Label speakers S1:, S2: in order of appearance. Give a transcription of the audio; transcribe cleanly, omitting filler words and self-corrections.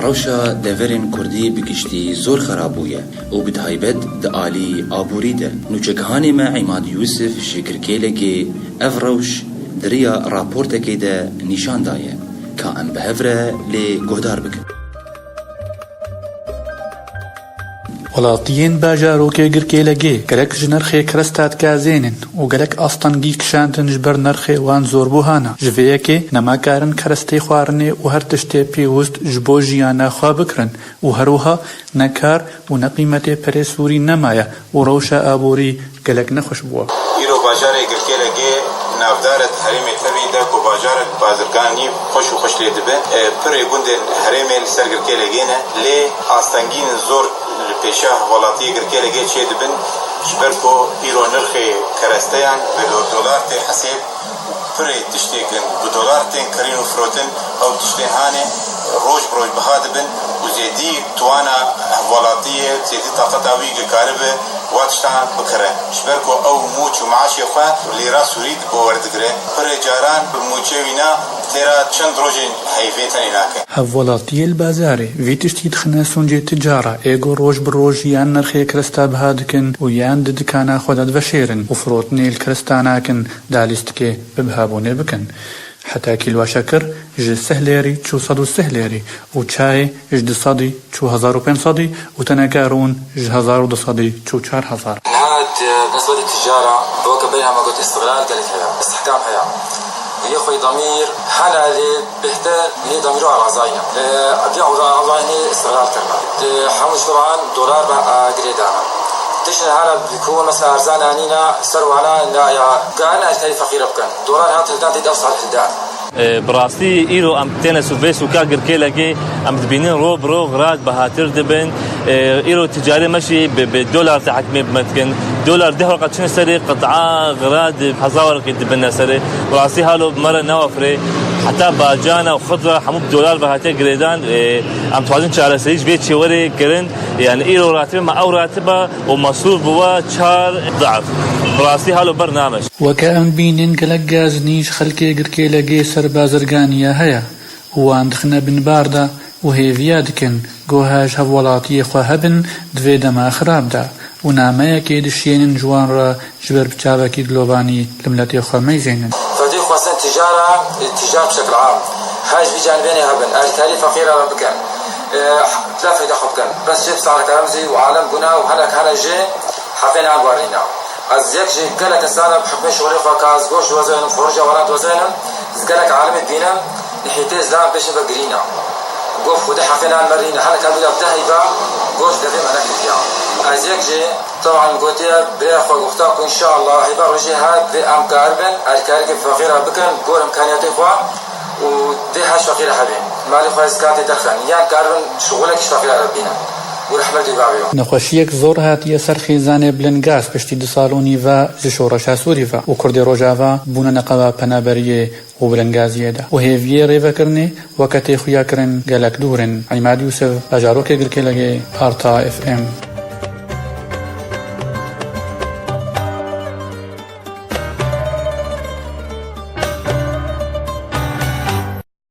S1: روشا دفرين كردي بكشتي زور خرابوية وبتهايبت دقالي آبوريدة نوچكهاني ما عماد يوسف شكر كيلكي افروش دريا رابورتكي دا نشان داية كأن بهفرة لقهدار بك
S2: وڵاتیین باژارۆکێ گرکێلەگێ گەلەکش نرخێ کرستات کازێنن و گەلەک ئاستەنگی کشاندنش بەر نرخێ وان زۆر بۆ هانە ژڤەیەکێ نەماکارن کەرەستەی خواردنێ و هەر تشتێ پێویست ji بۆ ژیانە خوا بکرن و هەروەها نەکار و نەقیمەتێ پەرێ سووری نەمایە و ڕەوشە ئابووری گەلەک نەخۆش بووە.
S3: ئیرۆ باژارێ گرکێلەگێ ناودارت هەرێمێ تەوی دەک و باژارێک بازرگانی خۆش و خۆش لێ دەبێ پرێ گوندێن هەرێمێ لەسەر گرکێلەگێنە لێ ئاستەنگین زۆر پیشا وڵاتی گرکێلەگێ چێ دەبن ژبەرکۆ ئیرۆ نرخێ کەرەستەیان بە دۆلار تێ حەسێب پرێ تشتێکن بە دۆلار تێن کەرین و فرۆتن ئەو تشتێن هانێ ڕۆژ بڕۆژ بەها دەبن و زێدی توانە وڵاتیە زێدی تاقەتاوی گرکارە بێ وا تشتان بکەرە ژبەرکۆ ئەو موچ و معاشی خوا لێرا سوورید بۆ وەردەگرێ پرێ جاران موچێوینا تێرا چەند ڕۆژێن هەیڤێتەنی ناکە
S2: هەڤوڵاتیە البازارێ vê tiştî dixine suncê ticara êgo roj bi roj yan nirxê kirista biha dikin û yan di dikana xwe de diveşêrin û firotinê li kirista nakin da lîstikê bi bihabûnê bikin. Heta kîlwa şeker ji 10 lêrî çû 110 lêrî û çayê ji 200 çû 1500 û teneke rûn ji 1200 çû 4000.
S4: بالنسبة للتجارة هو كبيرها ما قلت استغلال قالت هيا استحكام هيا هي خوي ضمير حالة اللي بهتر هي ضميره على عزاينا أبيع عزاينا استغلال كرنا حمش طبعا دولار بقى قريدانا تشن هذا بيكون مثلا أرزان عنينا سروا على لا يا قالنا الكلي فقيرة بكن دولار هات الهدان تيد أوصل الهدان
S5: براستی ایرو ام تنس و ویس و کا گرکێلەگێ ام دبینن ڕۆ برۆ غرات بەهاتر دەبن ایرو تجاری ماشي بدولار تحكمي بمتكن دولار ده وقت شنو سري قطعة غراد حزاور قد دبنا سري براسي هالو مرة نوافري حتى باجانا وخضرة حمو بدولار بهاتي قريدان ام توازن شعر سريج بيت شوري قرن يعني ايرو راتبه مع او راتبه ومصروف بوا 4 ضعف براسي هالو برنامج
S2: وكأن بينن قلق غازنيش خلقي گرکێلەگێ سەر بازرگانیە هەیە وان دخنە بن باردا و هێڤیا دکن گۆهاش هەڤوڵاتیە خوا هەبن دوێ دەما خراپدا و نامەیەکێ دشێنن جوانڕە ژبەر بچاوەکی گلۆبانی لە ملەتێ خوا مەیزێنن.
S4: فدي خواستن التجارة بشكل عام هاج بجانبين هبن الكالي فقيرة بكن لا فايدة خبكن بس جيب سعر كرمزي وعالم قنا وهلك هلا جي حفين عن وارينا ازيك جي قالك السنة بحكم شغلي فكاز قوش وزين فرجة وراد وزين قالك عالم الدينا نحيتيز لا بيش بقرينا قوف وده حفين عن مرينا هلك هلا بتهيبا قوش دفي ملك فيها ازيك جي طبعا قلت يا باخو وقتاكم ان شاء الله هيبا رجي هاد بام كاربن الكارك فقيره بكن قول امكانياتي خوا ودي حاج فقيره حبيب مالي خوا زكاتي دخن يعني كاربن شغلك فقيره ربنا
S2: نەخۆشیەک زۆر هاتیە سەر خێزانێ بلنگاز پشتی 2 ساڵۆنی ڤە ji شۆڕەشا سووریڤە و کوردی ڕۆژاڤە بوونە نەقەبە پەنابەریێ و بلنگازیێدا و هێڤیە ڕێڤەکردنێ وەکەتێ خویاکردن گەلک دوورن عیماد یوسف باژارۆکێ گرکێلەگێ ئارتا FM